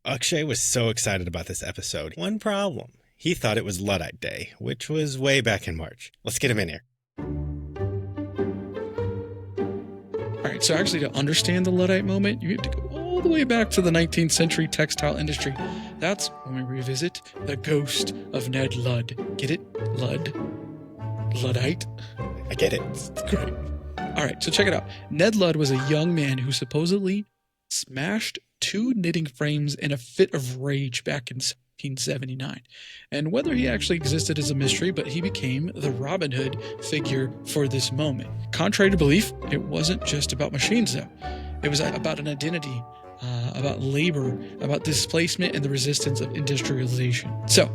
Akshay was so excited about this episode. One problem. He thought it was Luddite Day, which was way back in March. Let's get him in here. All right, so actually to understand the Luddite moment, you have to go all the way back to the 19th century textile industry. That's when we revisit the ghost of Ned Ludd. Get it? Ludd. Luddite. I get it. It's great. All right, so check it out. Ned Ludd was a young man who supposedly smashed 2 knitting frames in a fit of rage back in 1779. And whether he actually existed is a mystery, but he became the Robin Hood figure for this moment. Contrary to belief, it wasn't just about machines, though. It was about an identity, about labor, about displacement and the resistance of industrialization. So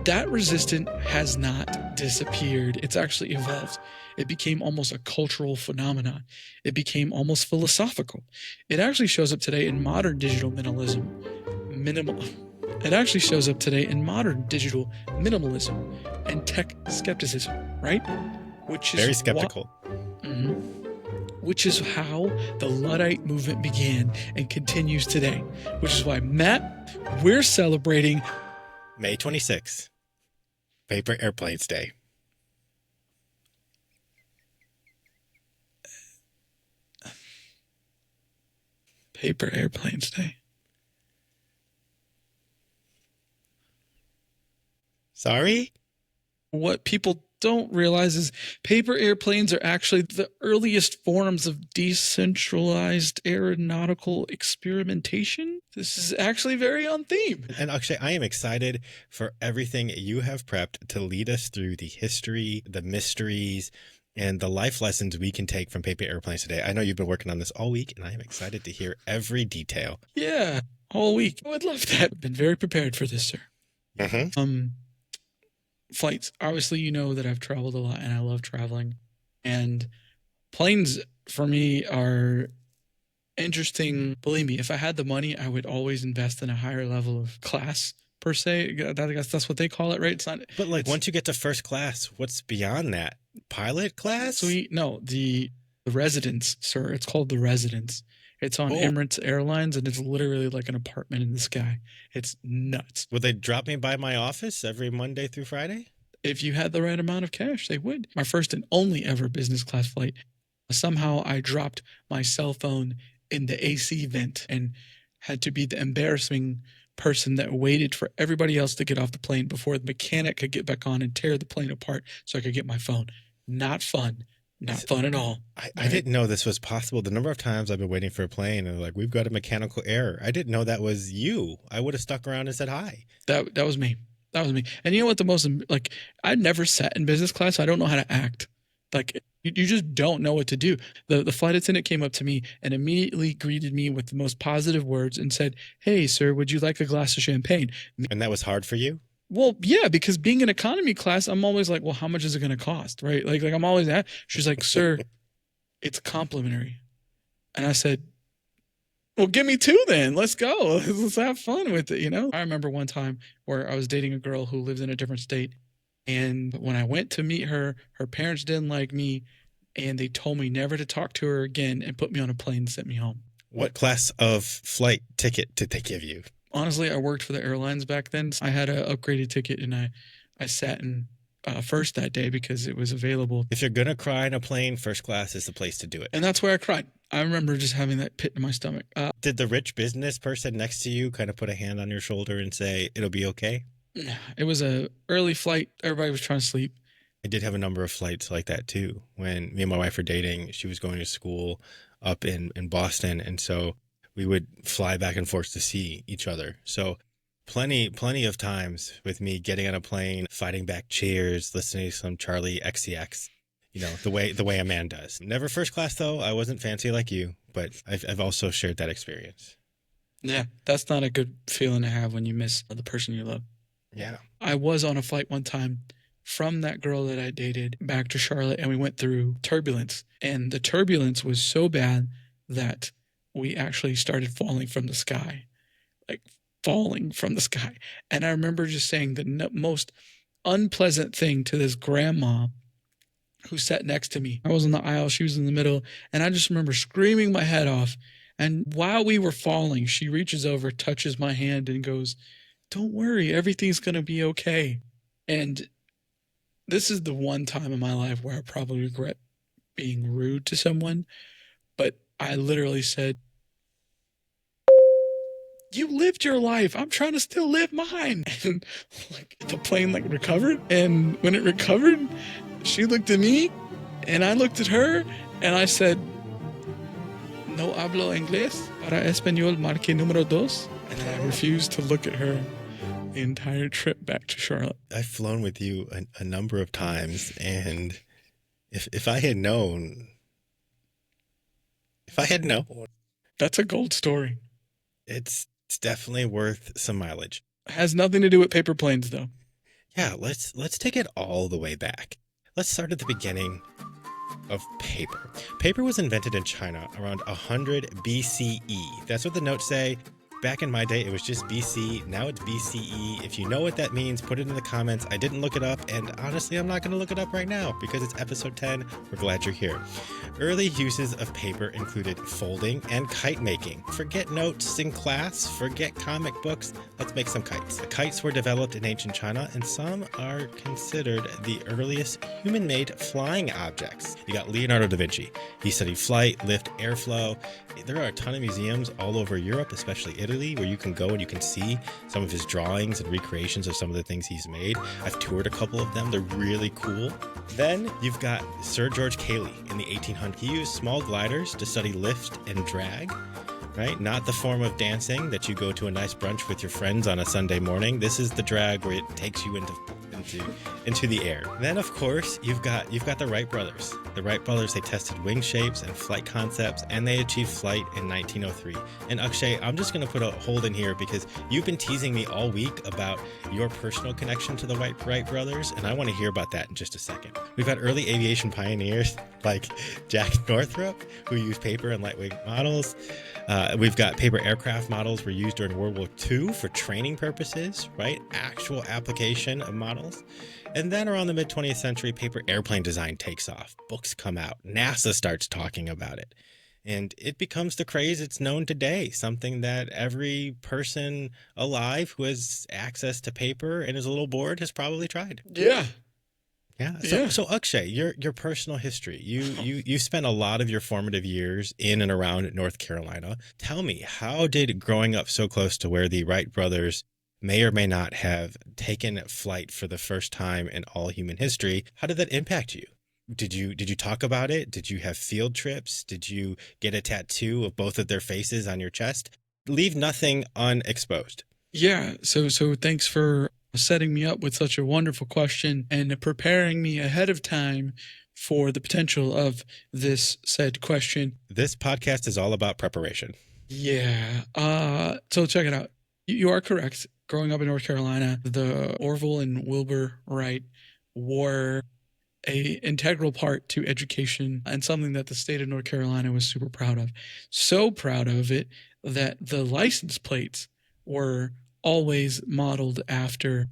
that resistance has not disappeared. It's actually evolved. It became almost a cultural phenomenon. It became almost philosophical. It actually shows up today in modern digital minimalism. It actually shows up today in modern digital minimalism and tech skepticism, right? Which is very skeptical. Which is how the Luddite movement began and continues today. Which is why, Matt, we're celebrating May 26th, Paper Airplanes Day. Paper Airplanes Day. Sorry? What people don't realize is paper airplanes are actually the earliest forms of decentralized aeronautical experimentation. This is actually very on theme. And Akshay, I am excited for everything you have prepped to lead us through the history, the mysteries, and the life lessons we can take from paper airplanes today. I know you've been working on this all week, and I am excited to hear every detail. Yeah, all week. I would love that. I've been very prepared for this, sir. Flights. Obviously, you know that I've traveled a lot and I love traveling. And planes, for me, are interesting. Believe me, if I had the money, I would always invest in a higher level of class, per se. I guess that's what they call it, right? It's not. But once you get to first class, what's beyond that? Pilot class? The residence, sir. It's called the residence. It's on Emirates Airlines, and it's literally like an apartment in the sky. It's nuts. Would they drop me by my office every Monday through Friday? If you had the right amount of cash, they would. My first and only ever business class flight, somehow I dropped my cell phone in the AC vent and had to be the embarrassing person that waited for everybody else to get off the plane before the mechanic could get back on and tear the plane apart so I could get my phone. Not fun. Not fun at all. I didn't know this was possible. The number of times I've been waiting for a plane and like, we've got a mechanical error. I didn't know that was you. I would have stuck around and said hi. That was me. That was me. And you know what I never sat in business class. So I don't know how to act. Like, you just don't know what to do. The flight attendant came up to me and immediately greeted me with the most positive words and said, "Hey, sir, would you like a glass of champagne?" And that was hard for you? Well, yeah, because being in economy class, I'm always like, well, how much is it going to cost, right? Like I'm always at. She's like, "Sir, it's complimentary." And I said, "Well, give me 2 then. Let's go. Let's have fun with it, you know?" I remember one time where I was dating a girl who lived in a different state. And when I went to meet her, her parents didn't like me, and they told me never to talk to her again and put me on a plane and sent me home. What class of flight ticket did they give you? Honestly, I worked for the airlines back then. So I had an upgraded ticket, and I sat in first that day because it was available. If you're going to cry in a plane, first class is the place to do it. And that's where I cried. I remember just having that pit in my stomach. Did the rich business person next to you kind of put a hand on your shoulder and say, "It'll be okay"? It was an early flight. Everybody was trying to sleep. I did have a number of flights like that too. When me and my wife were dating, she was going to school up in Boston. And so we would fly back and forth to see each other. So plenty of times with me getting on a plane, fighting back chairs, listening to some Charlie XCX, you know, the way a man does. Never first class though. I wasn't fancy like you, but I've also shared that experience. Yeah, that's not a good feeling to have when you miss the person you love. Yeah. I was on a flight one time from that girl that I dated back to Charlotte, and we went through turbulence. And the turbulence was so bad that we actually started falling from the sky, like falling from the sky. And I remember just saying the most unpleasant thing to this grandma who sat next to me. I was in the aisle, she was in the middle, and I just remember screaming my head off. And while we were falling, she reaches over, touches my hand, and goes, "Don't worry, everything's going to be okay." And this is the one time in my life where I probably regret being rude to someone, but I literally said, "You lived your life. I'm trying to still live mine." And like the plane like recovered, and when it recovered, she looked at me, and I looked at her, and I said, "No hablo inglés. Para español marque número dos." And then I refused to look at her the entire trip back to Charlotte. I've flown with you a number of times, and if I had known, That's a gold story. it's definitely worth some mileage. Has nothing to do with paper planes, though. Yeah, let's take it all the way back. Let's start at the beginning of paper. Paper was invented in China around 100 BCE. That's what the notes say. Back in my day, it was just BC. Now it's BCE. If you know what that means, put it in the comments. I didn't look it up, and honestly, I'm not going to look it up right now because it's episode 10. We're glad you're here. Early uses of paper included folding and kite making. Forget notes in class, forget comic books. Let's make some kites. The kites were developed in ancient China, and some are considered the earliest human-made flying objects. You got Leonardo da Vinci. He studied flight, lift, airflow. There are a ton of museums all over Europe, especially Italy, where you can go and you can see some of his drawings and recreations of some of the things he's made. I've toured a couple of them. They're really cool. Then you've got Sir George Cayley in the 1800s. He used small gliders to study lift and drag, right? Not the form of dancing that you go to a nice brunch with your friends on a Sunday morning. This is the drag where it takes you into the air. Then, of course, you've got the Wright brothers. The Wright brothers, they tested wing shapes and flight concepts, and they achieved flight in 1903. And Akshay, I'm just going to put a hold in here because you've been teasing me all week about your personal connection to the Wright brothers, and I want to hear about that in just a second. We've got early aviation pioneers like Jack Northrop, who used paper and lightweight models. We've got paper aircraft models were used during World War II for training purposes, right? Actual application of models. And then around the mid-20th century, paper airplane design takes off. Books come out. NASA starts talking about it. And it becomes the craze it's known today, something that every person alive who has access to paper and is a little bored has probably tried. Yeah. Yeah. So Akshay, your personal history. You spent a lot of your formative years in and around North Carolina. Tell me, how did growing up so close to where the Wright brothers may or may not have taken flight for the first time in all human history, how did that impact you? Did you talk about it? Did you have field trips? Did you get a tattoo of both of their faces on your chest? Leave nothing unexposed. Yeah. So thanks for setting me up with such a wonderful question and preparing me ahead of time for the potential of this said question. This podcast is all about preparation. Yeah. So check it out. You are correct. Growing up in North Carolina, the Orville and Wilbur Wright were an integral part to education and something that the state of North Carolina was super proud of. So proud of it that the license plates were always modeled after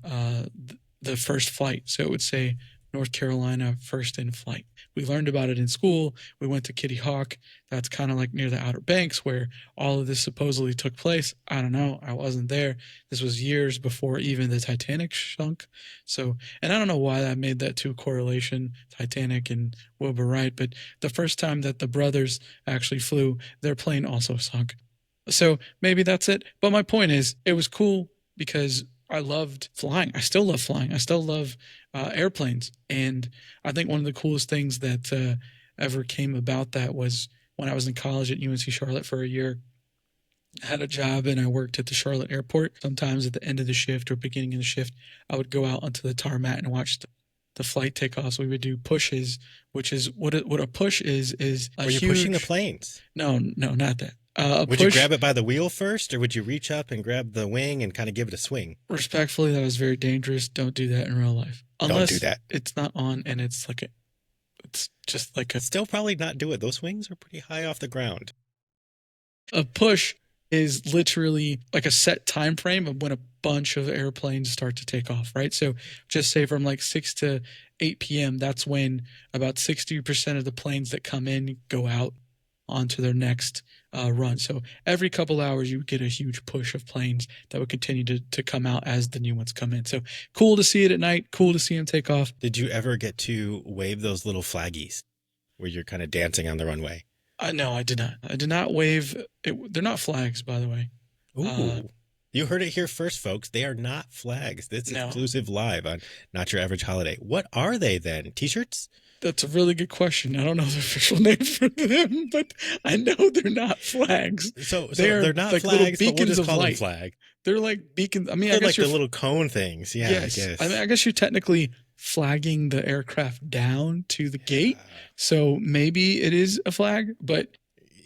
the first flight. So it would say North Carolina first in flight. We learned about it in school. We went to Kitty Hawk. That's kind of like near the Outer Banks where all of this supposedly took place. I don't know. I wasn't there. This was years before even the Titanic sunk. So, and I don't know why I made that two correlation, Titanic and Wilbur Wright, but the first time that the brothers actually flew, their plane also sunk. So maybe that's it. But my point is, it was cool because I loved flying. I still love flying. I still love airplanes. And I think one of the coolest things that ever came about that was when I was in college at UNC Charlotte for a year. I had a job and I worked at the Charlotte airport. Sometimes at the end of the shift or beginning of the shift, I would go out onto the tarmac and watch the flight takeoffs. We would do pushes, which is what a push is a Were you huge... pushing the planes? No, not that. Would you grab it by the wheel first, or would you reach up and grab the wing and kind of give it a swing? Respectfully, that was very dangerous. Don't do that in real life. Unless Don't do that. It's not on and it's just like a... Still probably not do it. Those wings are pretty high off the ground. A push is literally like a set time frame of when a bunch of airplanes start to take off, right? So just say from like 6 to 8 p.m., that's when about 60% of the planes that come in go out onto their next run. So every couple hours, you would get a huge push of planes that would continue to come out as the new ones come in. So cool to see it at night. Cool to see them take off. Did you ever get to wave those little flaggies where you're kind of dancing on the runway? No, I did not. I did not wave. They're not flags, by the way. Ooh. You heard it here first, folks. They are not flags. This is exclusive live on Not Your Average Holiday. What are they then? T-shirts? That's a really good question. I don't know the official name for them, but I know they're not flags. So they're not like flags, but we'll just call them flag. They're like beacons. I mean, they're I guess like the little cone things. Yeah, yes. I guess. I mean, I guess you're technically flagging the aircraft down to the gate. So maybe it is a flag, but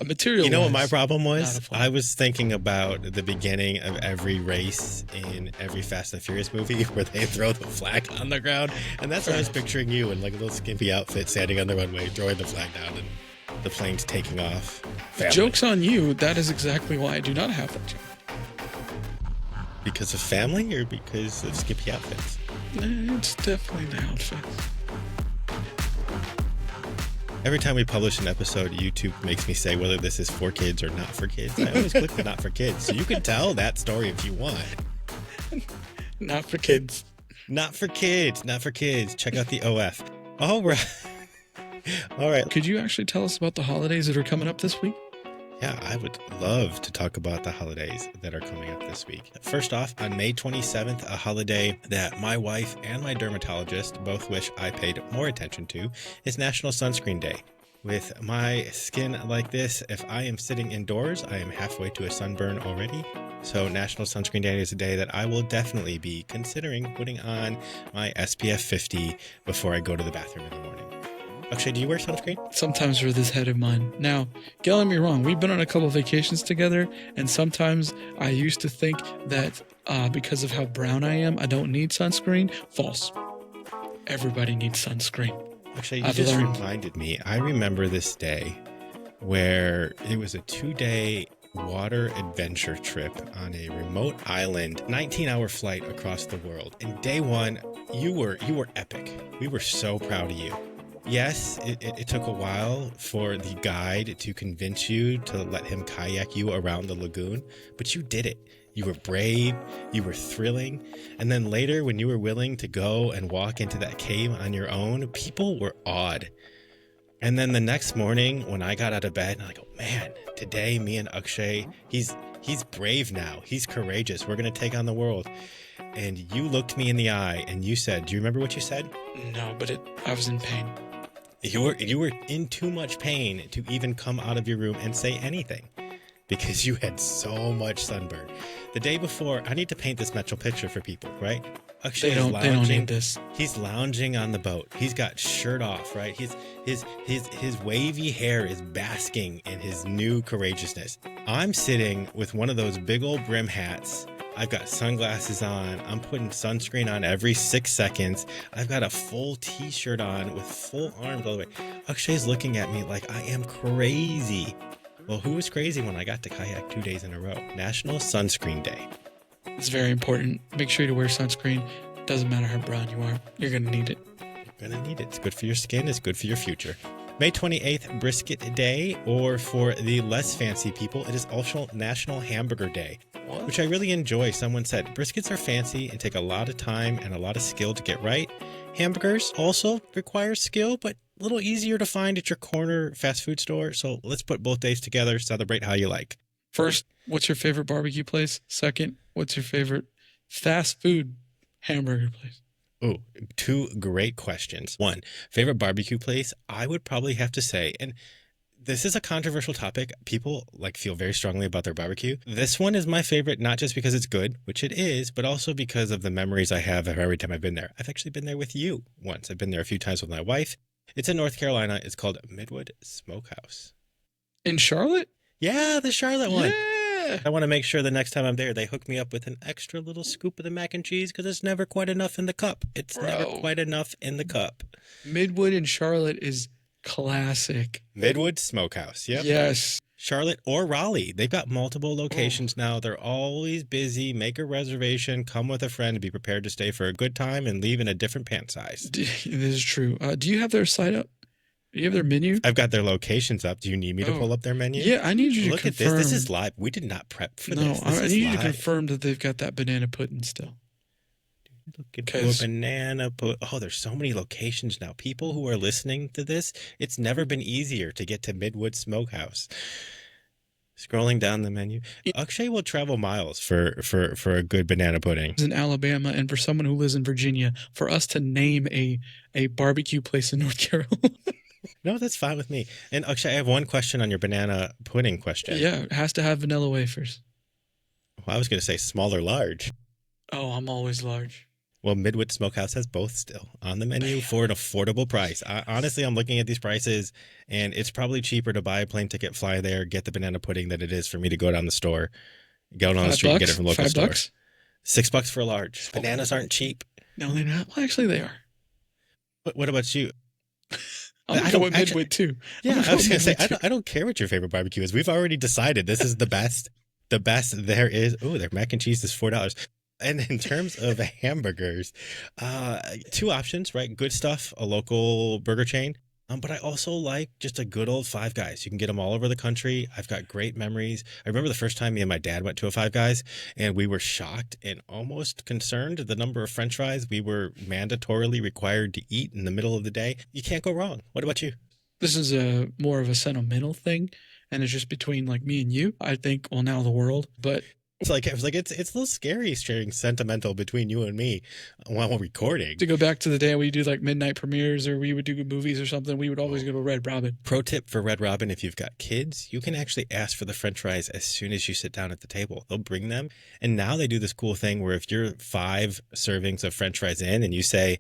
a material. You know what my problem was? I was thinking about the beginning of every race in every Fast and Furious movie where they throw the flag on the ground. And that's what I was picturing you in like a little skimpy outfit standing on the runway, throwing the flag down and the plane's taking off. Joke's on you. That is exactly why I do not have that job. Because of family or because of skimpy outfits? It's definitely the outfits. Every time we publish an episode, YouTube makes me say whether this is for kids or not for kids. I always click the not for kids. So you can tell that story if you want. Not for kids. Not for kids. Not for kids. Check out the OF. All right. All right. Could you actually tell us about the holidays that are coming up this week? Yeah, I would love to talk about the holidays that are coming up this week. First off, on May 27th, a holiday that my wife and my dermatologist both wish I paid more attention to is National Sunscreen Day. With my skin like this, if I am sitting indoors, I am halfway to a sunburn already. So National Sunscreen Day is a day that I will definitely be considering putting on my SPF 50 before I go to the bathroom in the morning. Akshay, do you wear sunscreen? Sometimes with this head of mine. Now, get me wrong, we've been on a couple of vacations together, and sometimes I used to think that because of how brown I am, I don't need sunscreen. False. Everybody needs sunscreen. Actually, you just reminded me. I remember this day where it was a 2-day water adventure trip on a remote island, 19-hour flight across the world. And day one, you were epic. We were so proud of you. Yes, it took a while for the guide to convince you to let him kayak you around the lagoon, but you did it. You were brave, you were thrilling, and then later when you were willing to go and walk into that cave on your own, people were awed. And then the next morning when I got out of bed, and I go, man, today me and Akshay, he's brave now, he's courageous, we're going to take on the world. And you looked me in the eye and you said, do you remember what you said? No, but I was in pain. You were in too much pain to even come out of your room and say anything because you had so much sunburn. The day before, I need to paint this mental picture for people, right? Akshay they don't need this. He's lounging on the boat. He's got shirt off, right? His wavy hair is basking in his new courageousness. I'm sitting with one of those big old brim hats. I've got sunglasses on. I'm putting sunscreen on every 6 seconds. I've got a full t-shirt on with full arms all the way. Akshay's looking at me like I am crazy. Well, who was crazy when I got to kayak 2 days in a row? National Sunscreen Day. It's very important. Make sure to wear sunscreen. Doesn't matter how brown you are. You're going to need it. You're going to need it. It's good for your skin. It's good for your future. May 28th, Brisket Day, or for the less fancy people, it is also National Hamburger Day, which I really enjoy. Someone said, briskets are fancy and take a lot of time and a lot of skill to get right. Hamburgers also require skill, but a little easier to find at your corner fast food store. So let's put both days together, celebrate how you like. First, what's your favorite barbecue place? Second, what's your favorite fast food hamburger place? Oh, two great questions. One, favorite barbecue place? I would probably have to say, and this is a controversial topic. People feel very strongly about their barbecue. This one is my favorite, not just because it's good, which it is, but also because of the memories I have of every time I've been there. I've actually been there with you once. I've been there a few times with my wife. It's in North Carolina. It's called Midwood Smokehouse. In Charlotte? Yeah, the Charlotte one. Yeah. I want to make sure the next time I'm there, they hook me up with an extra little scoop of the mac and cheese because it's never quite enough in the cup. It's never quite enough in the cup. Midwood in Charlotte is classic. Midwood Smokehouse. Yep. Yes. Charlotte or Raleigh. They've got multiple locations now. They're always busy. Make a reservation. Come with a friend. Be prepared to stay for a good time and leave in a different pant size. This is true. Do you have their site up? You have their menu? I've got their locations up. Do you need me to Oh. pull up their menu? Yeah, I need you to Look at confirm. this. This is live. We did not prep for No, this. This I is need you live. to confirm that they've got that banana pudding still. Looking for a banana pudding. Oh, there's so many locations now. People who are listening to this, it's never been easier to get to Midwood Smokehouse. Scrolling down the menu, Akshay will travel miles for a good banana pudding. In Alabama, and for someone who lives in Virginia, for us to name a barbecue place in North Carolina. No, that's fine with me. And Akshay, I have one question on your banana pudding question. Yeah, it has to have vanilla wafers. Well, I was going to say small or large. Oh, I'm always large. Well, Midwood Smokehouse has both still on the menu for an affordable price. Honestly, I'm looking at these prices, and it's probably cheaper to buy a plane ticket, fly there, get the banana pudding than it is for me to go down the store, go down the street and get it from local store. $5? $6 for a large. Bananas aren't cheap. No, they're not. Well, actually, they are. What about you? I'm going to go with Midwood, too. Yeah, I was going to say, I don't care what your favorite barbecue is. We've already decided this is the best. The best there is. Oh, their mac and cheese is $4. And in terms of hamburgers, two options, right? Good Stuff, a local burger chain. But I also like just a good old Five Guys. You can get them all over the country. I've got great memories. I remember the first time me and my dad went to a Five Guys, and we were shocked and almost concerned at the number of French fries we were mandatorily required to eat in the middle of the day. You can't go wrong. What about you? This is more of a sentimental thing, and it's just between like me and you. I think, well, now the world, but it's a little scary sharing sentimental between you and me while we're recording. To go back to the day we do like midnight premieres, or we would do movies or something, we would always go to Red Robin. Pro tip for Red Robin: if you've got kids, you can actually ask for the French fries as soon as you sit down at the table. They'll bring them, and now they do this cool thing where if you're 5 servings of French fries in, and you say,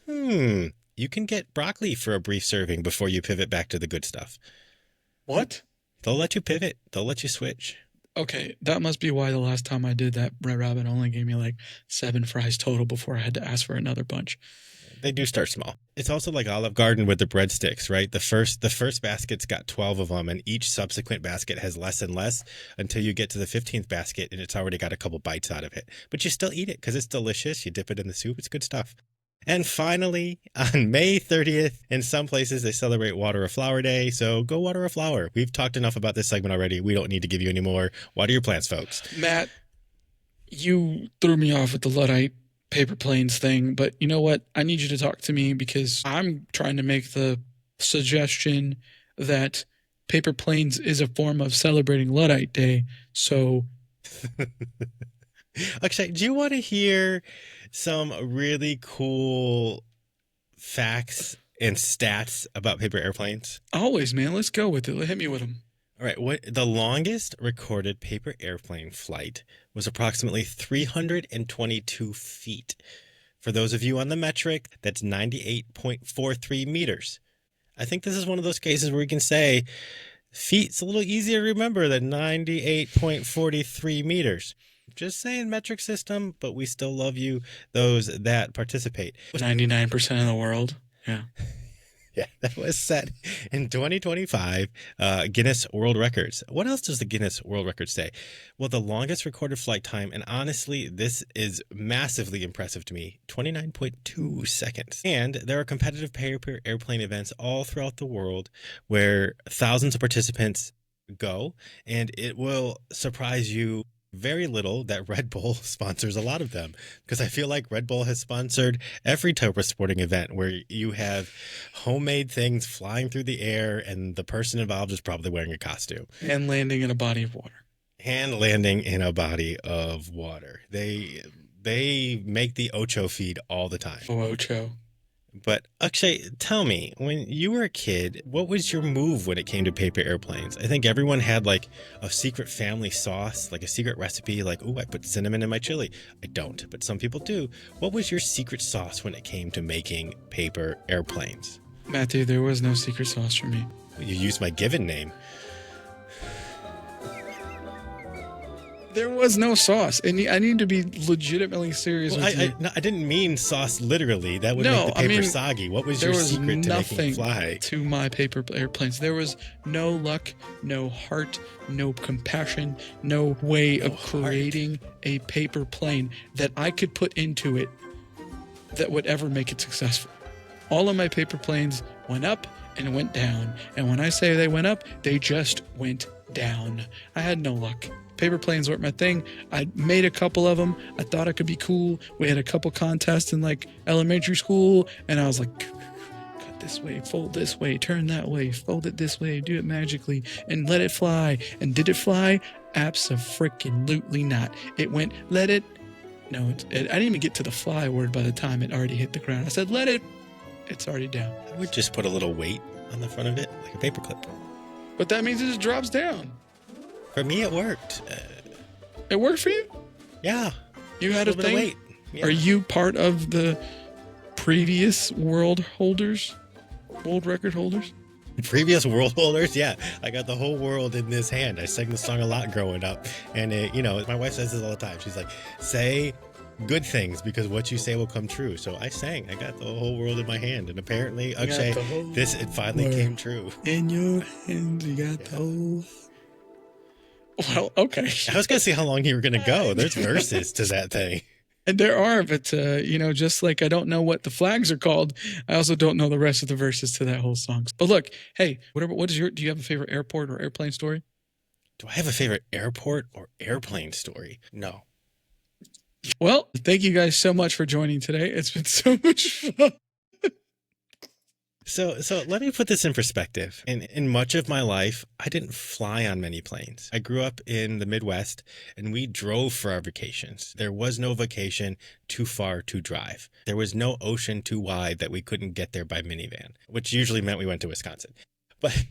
you can get broccoli for a brief serving before you pivot back to the good stuff. What? They'll let you pivot. They'll let you switch. Okay, that must be why the last time I did that, Red Robin only gave me like 7 fries total before I had to ask for another bunch. They do start small. It's also like Olive Garden with the breadsticks, right? The first basket's got 12 of them, and each subsequent basket has less and less until you get to the 15th basket, and it's already got a couple bites out of it. But you still eat it because it's delicious. You dip it in the soup. It's good stuff. And finally, on May 30th, in some places, they celebrate Water a Flower Day. So go water a flower. We've talked enough about this segment already. We don't need to give you any more. Water your plants, folks. Matt, you threw me off with the Luddite paper planes thing, but you know what? I need you to talk to me because I'm trying to make the suggestion that paper planes is a form of celebrating Luddite Day. So... Akshay, do you want to hear some really cool facts and stats about paper airplanes? Always, man. Let's go with it. Hit me with them. All right. The longest recorded paper airplane flight was approximately 322 feet. For those of you on the metric, that's 98.43 meters. I think this is one of those cases where we can say feet's a little easier to remember than 98.43 meters. Just saying metric system, but we still love you, those that participate. 99% of the world. Yeah. Yeah, that was set in 2025 Guinness World Records. What else does the Guinness World Records say? Well, the longest recorded flight time, and honestly, this is massively impressive to me, 29.2 seconds. And there are competitive paper airplane events all throughout the world where thousands of participants go, and it will surprise you very little that Red Bull sponsors a lot of them, because I feel like Red Bull has sponsored every type of sporting event where you have homemade things flying through the air and the person involved is probably wearing a costume. And landing in a body of water. And landing in a body of water. They make the Ocho feed all the time. Oh, Ocho. But Akshay, tell me, when you were a kid, what was your move when it came to paper airplanes? I think everyone had like a secret family sauce, like a secret recipe, like, oh, I put cinnamon in my chili. I don't, but some people do. What was your secret sauce when it came to making paper airplanes? Matthew, there was no secret sauce for me. You used my given name. There was no sauce, and I need to be legitimately serious with you. I didn't mean sauce literally. That would make the paper soggy. What was your secret to making fly? To my paper airplanes. There was no luck, no heart, no compassion, no way of creating a paper plane that I could put into it that would ever make it successful. All of my paper planes went up and went down. And when I say they went up, they just went down. I had no luck. Paper planes weren't my thing. I made a couple of them. I thought it could be cool. We had a couple contests in like elementary school, and I was like, cut this way, fold this way, turn that way, fold it this way, do it magically, and let it fly. And did it fly? Abso-freaking-lutely not. It went, let it. No, I didn't even get to the fly word by the time it already hit the ground. I said, let it. It's already down. I would just put a little weight on the front of it, like a paperclip. But that means it just drops down. For me, it worked. It worked for you? Yeah. You had a little bit thing? of weight. Yeah. Are you part of the previous world record holders? Previous world holders? Yeah. I got the whole world in this hand. I sang the song a lot growing up. And, my wife says this all the time. She's like, say good things because what you say will come true. So I sang. I got the whole world in my hand. And apparently, Akshay, it finally came true. In your hands, you got the whole... Well, okay. I was going to see how long you were going to go. There's verses to that thing. And there are, but, just like I don't know what the flags are called, I also don't know the rest of the verses to that whole song. But look, hey, do you have a favorite airport or airplane story? Do I have a favorite airport or airplane story? No. Well, thank you guys so much for joining today. It's been so much fun. So let me put this in perspective. In much of my life, I didn't fly on many planes. I grew up in the Midwest, and we drove for our vacations. There was no vacation too far to drive. There was no ocean too wide that we couldn't get there by minivan, which usually meant we went to Wisconsin. But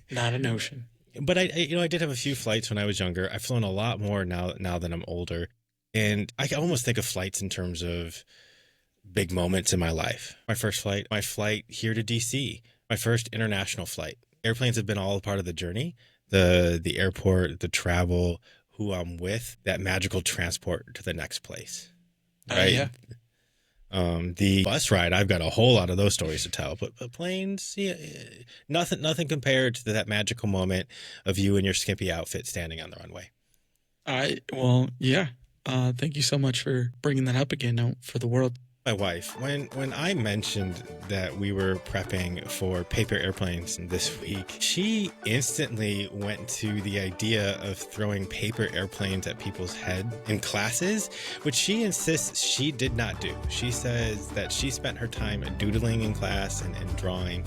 not an ocean. But I did have a few flights when I was younger. I've flown a lot more now that I'm older, and I can almost think of flights in terms of big moments in my life. My first flight, my flight here to DC, my first international flight. Airplanes have been all a part of the journey, the airport, the travel, who I'm with, that magical transport to the next place. Right? Yeah. The bus ride, I've got a whole lot of those stories to tell, but planes, yeah, nothing compared to that magical moment of you in your skimpy outfit standing on the runway. Thank you so much for bringing that up again for the world. My wife, when I mentioned that we were prepping for paper airplanes this week, she instantly went to the idea of throwing paper airplanes at people's head in classes, which she insists she did not do. She says that she spent her time doodling in class and drawing.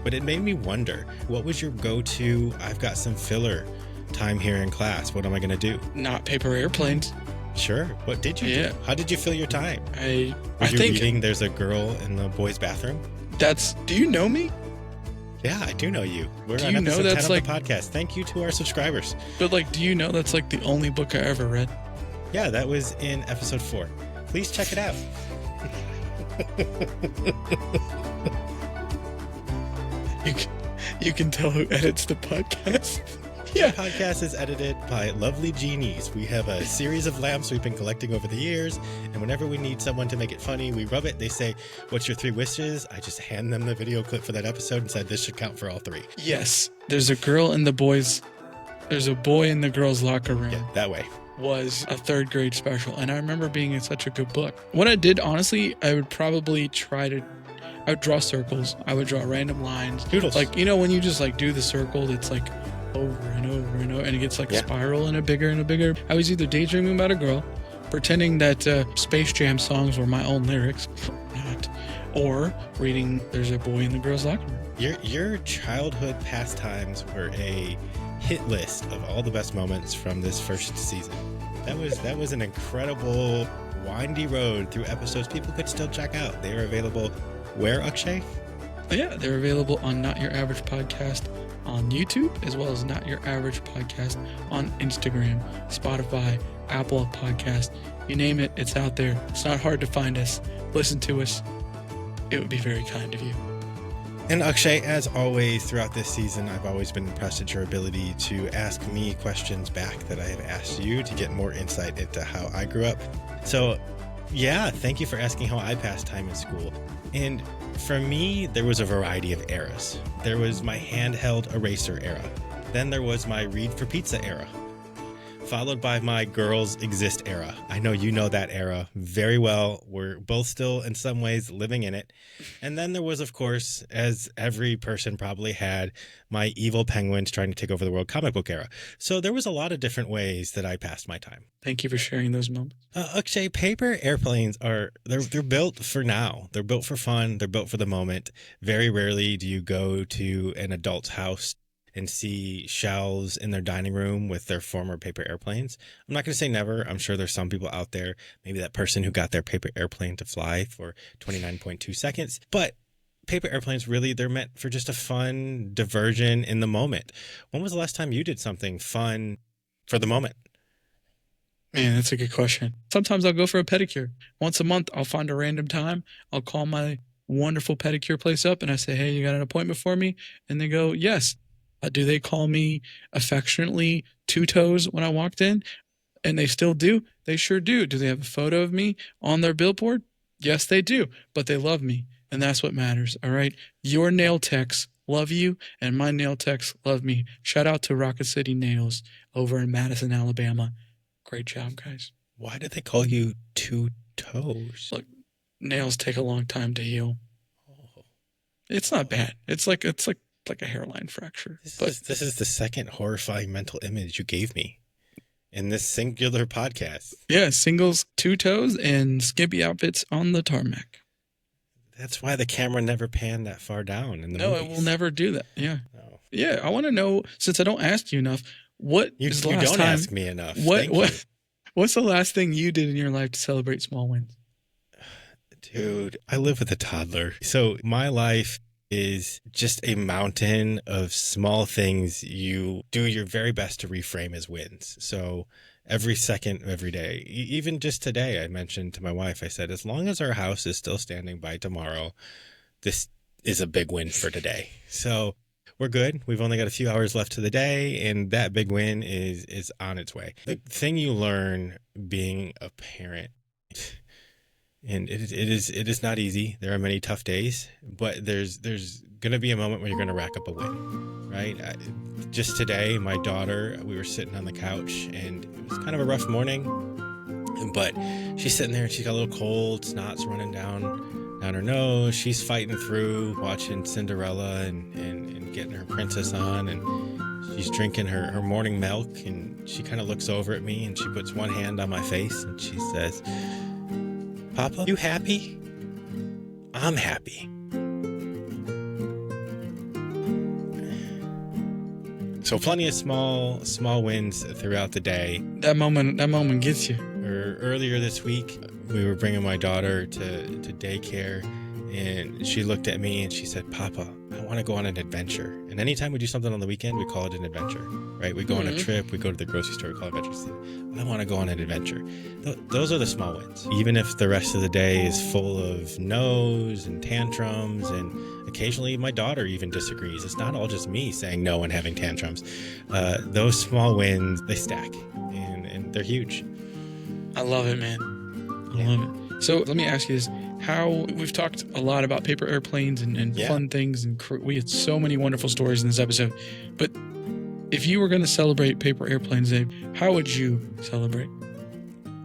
But it made me wonder, what was your go-to, I've got some filler time here in class, what am I going to do? Not paper airplanes. Sure. What did you do? How did you fill your time? I think reading There's a Girl in the Boys' Bathroom? Do you know me? Yeah, I do know you. We're do on you know episode that's 10 like of the podcast. Thank you to our subscribers. But do you know that's like the only book I ever read? Yeah, that was in episode 4. Please check it out. You can tell who edits the podcast. Yeah. The podcast is edited by lovely genies. We have a series of lamps we've been collecting over the years, and whenever we need someone to make it funny, we rub it. They say, "What's your 3 wishes?" I just hand them the video clip for that episode and said, "This should count for all 3." Yes. There's a boy in the girls' locker room. Yeah, that way. Was a 3rd grade special, and I remember being in such a good book. What I did, honestly, I would probably I would draw circles. I would draw random lines. Doodles. When you just do the circle, it's over and over and over, and it gets spiral and bigger and bigger. I was either daydreaming about a girl, pretending that Space Jam songs were my own lyrics, not, or reading There's a Boy in the Girls' Locker Room. Your childhood pastimes were a hit list of all the best moments from this first season. That was an incredible windy road through episodes people could still check out. They are available where, Akshay? Yeah, they're available on Not Your Average Podcast on YouTube, as well as Not Your Average Podcast on Instagram, Spotify, Apple Podcast. You name it, it's out there. It's not hard to find us. Listen to us. It would be very kind of you. And Akshay, as always, throughout this season, I've always been impressed at your ability to ask me questions back that I have asked you to get more insight into how I grew up. So, yeah, thank you for asking how I passed time in school. And for me, there was a variety of eras. There was my handheld eraser era. Then there was my read for pizza era. followed by my girls exist era. I know you know that era very well. We're both still in some ways living in it. And then there was, of course, as every person probably had, my evil penguins trying to take over the world comic book era. So there was a lot of different ways that I passed my time. Thank you for sharing those moments. Akshay, paper airplanes they're built for now. They're built for fun. They're built for the moment. Very rarely do you go to an adult's house and see shelves in their dining room with their former paper airplanes. I'm not going to say never. I'm sure there's some people out there, maybe that person who got their paper airplane to fly for 29.2 seconds. But paper airplanes, really, they're meant for just a fun diversion in the moment. When was the last time you did something fun for the moment? Man, that's a good question. Sometimes I'll go for a pedicure. Once a month, I'll find a random time. I'll call my wonderful pedicure place up and I say, hey, you got an appointment for me? And they go, yes. Do they call me affectionately Two Toes when I walked in? And they still do? They sure do. Do they have a photo of me on their billboard? Yes, they do. But they love me. And that's what matters. All right. Your nail techs love you and my nail techs love me. Shout out to Rocket City Nails over in Madison, Alabama. Great job, guys. Why did they call you Two Toes? Look, nails take a long time to heal. Oh. It's not bad. It's like a hairline fracture. This is the second horrifying mental image you gave me in this singular podcast. Yeah, singles, Two Toes, and skimpy outfits on the tarmac. That's why the camera never panned that far down in the movies. No, it will never do that. Yeah. No. Yeah, I want to know, since I don't ask you enough, is the last don't time, ask me enough. What's the last thing you did in your life to celebrate small wins? Dude, I live with a toddler. So my life is just a mountain of small things you do your very best to reframe as wins. So every second of every day, even just today, I mentioned to my wife, I said, as long as our house is still standing by tomorrow, this is a big win for today. So we're good. We've only got a few hours left to the day, and that big win is on its way. The thing you learn being a parent, and it is not easy. There are many tough days, but there's going to be a moment where you're going to rack up a win, right? Just today, my daughter, we were sitting on the couch, and it was kind of a rough morning, but she's sitting there, and she's got a little cold, snot's running down her nose. She's fighting through, watching Cinderella and getting her princess on, and she's drinking her morning milk, and she kind of looks over at me, and she puts one hand on my face, and she says, Papa, you happy? I'm happy. So plenty of small wins throughout the day. That moment gets you. Earlier this week, we were bringing my daughter to daycare, and she looked at me and she said, Papa, I want to go on an adventure. And anytime we do something on the weekend, we call it an adventure, right? We go on a trip, we go to the grocery store, we call it adventure. She said, I want to go on an adventure. Those are the small wins. Even if the rest of the day is full of no's and tantrums, and occasionally my daughter even disagrees. It's not all just me saying no and having tantrums. Those small wins, they stack, and they're huge. I love it, man. I love it. So let me ask you this. We've talked a lot about paper airplanes and fun things, and we had so many wonderful stories in this episode. But if you were going to celebrate Paper Airplanes Day, how would you celebrate?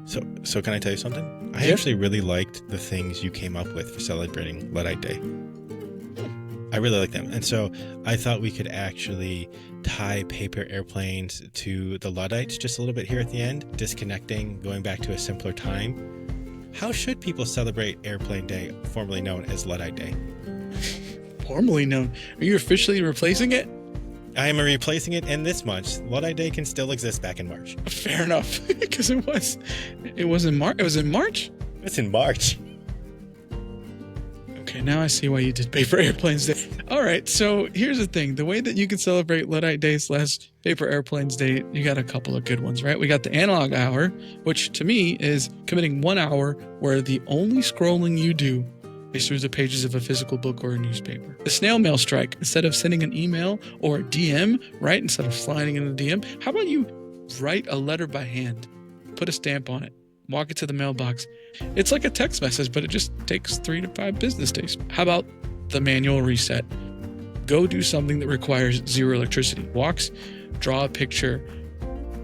So can I tell you something? I actually really liked the things you came up with for celebrating Luddite Day. I really like them. And so I thought we could actually tie paper airplanes to the Luddites just a little bit here at the end, disconnecting, going back to a simpler time. How should people celebrate Airplane Day, formerly known as Luddite Day? Formerly known? Are you officially replacing it? I am replacing it in this month. Luddite Day can still exist back in March. Fair enough, because it was in March. It was in March? It's in March. Okay, now I see why you did Paper Airplanes Day. All right, so here's the thing. The way that you can celebrate Luddite Day / Paper Airplanes Day, you got a couple of good ones, right? We got the analog hour, which to me is committing 1 hour where the only scrolling you do is through the pages of a physical book or a newspaper. The snail mail strike, instead of sending an email or a DM, right? Instead of sliding in a DM, how about you write a letter by hand, put a stamp on it, walk it to the mailbox. It's like a text message, but it just takes 3 to 5 business days. How about the manual reset? Go do something that requires zero electricity. Walks, draw a picture,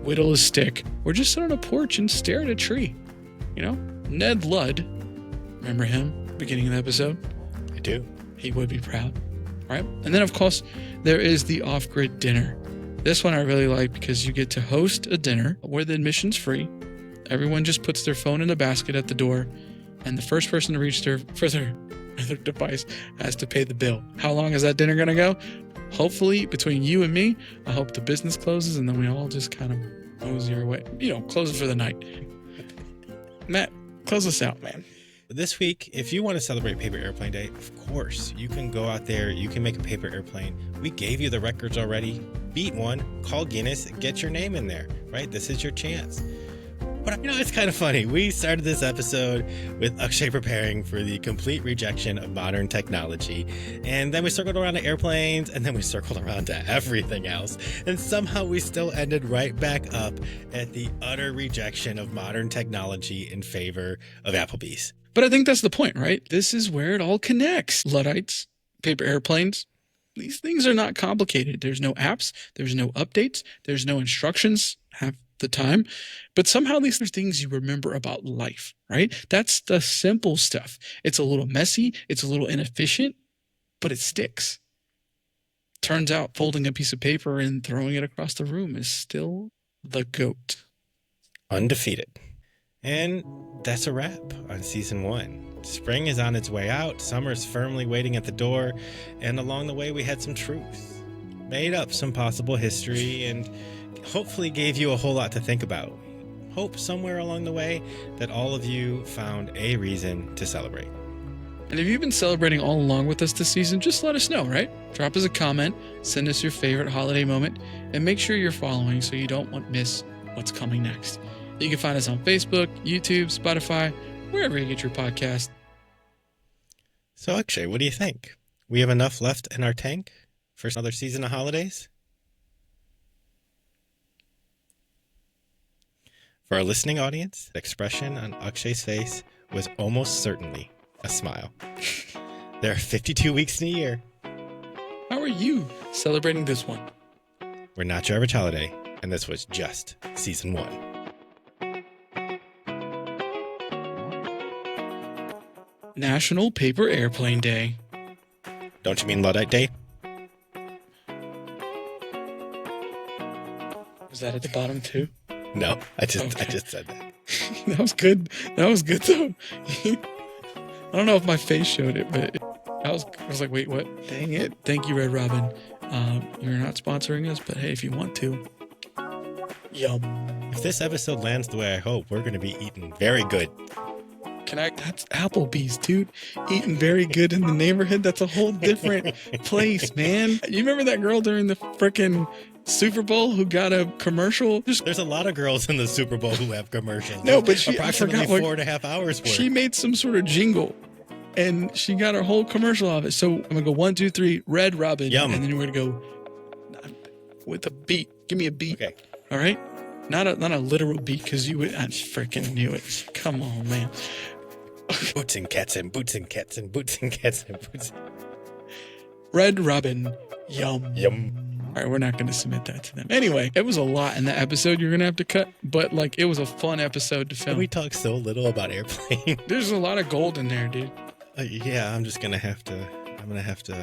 whittle a stick, or just sit on a porch and stare at a tree. You know, Ned Ludd, remember him, beginning of the episode? I do. He would be proud, right? And then, of course, there is the off-grid dinner. This one I really like because you get to host a dinner where the admission's free. Everyone just puts their phone in a basket at the door, and the first person to reach their device has to pay the bill. How long is that dinner going to go? Hopefully, between you and me, I hope the business closes and then we all just kind of mosey our way. Close it for the night. Matt, close us out, man. This week, if you want to celebrate Paper Airplane Day, of course, you can go out there, you can make a paper airplane. We gave you the records already. Beat one, call Guinness, get your name in there, right? This is your chance. But, it's kind of funny. We started this episode with Akshay preparing for the complete rejection of modern technology. And then we circled around to airplanes, and then we circled around to everything else. And somehow we still ended right back up at the utter rejection of modern technology in favor of Applebee's. But I think that's the point, right? This is where it all connects. Luddites, paper airplanes. These things are not complicated. There's no apps. There's no updates. There's no instructions half the time. But somehow these are things you remember about life, right? That's the simple stuff. It's a little messy. It's a little inefficient, but it sticks. Turns out folding a piece of paper and throwing it across the room is still the GOAT. Undefeated. And that's a wrap on season 1. Spring is on its way out, summer's firmly waiting at the door, and along the way we had some truth, made up some possible history, and hopefully gave you a whole lot to think about. Hope somewhere along the way that all of you found a reason to celebrate. And if you've been celebrating all along with us this season, just let us know, right? Drop us a comment, send us your favorite holiday moment, and make sure you're following so you don't miss what's coming next. You can find us on Facebook, YouTube, Spotify, wherever you get your podcast. So, Akshay, what do you think? We have enough left in our tank for another season of holidays? For our listening audience, the expression on Akshay's face was almost certainly a smile. There are 52 weeks in a year. How are you celebrating this one? We're not your average holiday, and this was just season 1. National Paper Airplane Day. Don't you mean Luddite Day? Was that at the bottom too? No, I just said that. That was good. That was good though. I don't know if my face showed it, but I was like, wait, what? Dang it. Thank you, Red Robin. You're not sponsoring us, but hey, if you want to. Yum. If this episode lands the way I hope, we're going to be eating very good. That's Applebee's, dude. Eating very good in the neighborhood. That's a whole different place, man. You remember that girl during the frickin' Super Bowl who got a commercial? There's a lot of girls in the Super Bowl who have commercials. No, but she approximately I forgot 4.5 hours worth. She made some sort of jingle, and she got her whole commercial of it. So I'm gonna go 1, 2, 3, Red Robin, Yum. And then we're gonna go with a beat. Give me a beat. Okay. All right. Not a literal beat because I freaking knew it. Come on, man. Boots and cats and boots and cats and boots and cats and boots. Red Robin, yum. Yum. All right, we're not going to submit that to them. Anyway, it was a lot in that episode you're going to have to cut, but it was a fun episode to film. We talk so little about airplane. There's a lot of gold in there, dude. Yeah, I'm just going to have to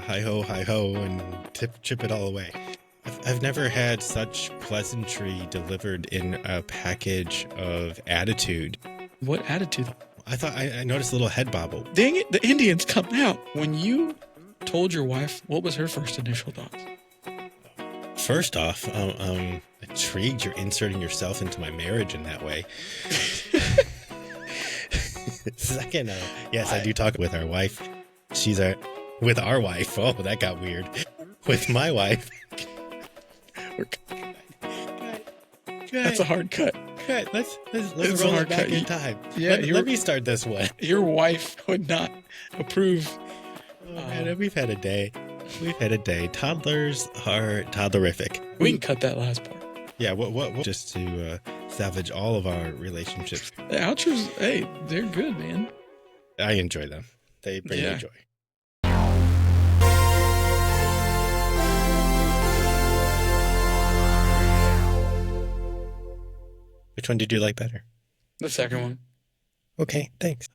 hi-ho, and chip it all away. I've never had such pleasantry delivered in a package of attitude. What attitude? I thought I noticed a little head bobble. Dang it, the Indians come out. When you told your wife, what was her first initial thoughts? First off, intrigued you're inserting yourself into my marriage in that way. Second, yes, I do talk with our wife. With our wife. Oh, that got weird. With my wife. That's a hard cut. Good. Let's roll it back in time. Yeah, let me start this one. Your wife would not approve. Oh, man, we've had a day. Toddlers are toddlerific. We can cut that last part. Yeah, what just to salvage all of our relationships. The outros, hey, they're good, man. I enjoy them. They bring me joy. Which one did you like better? The second one. Okay, thanks.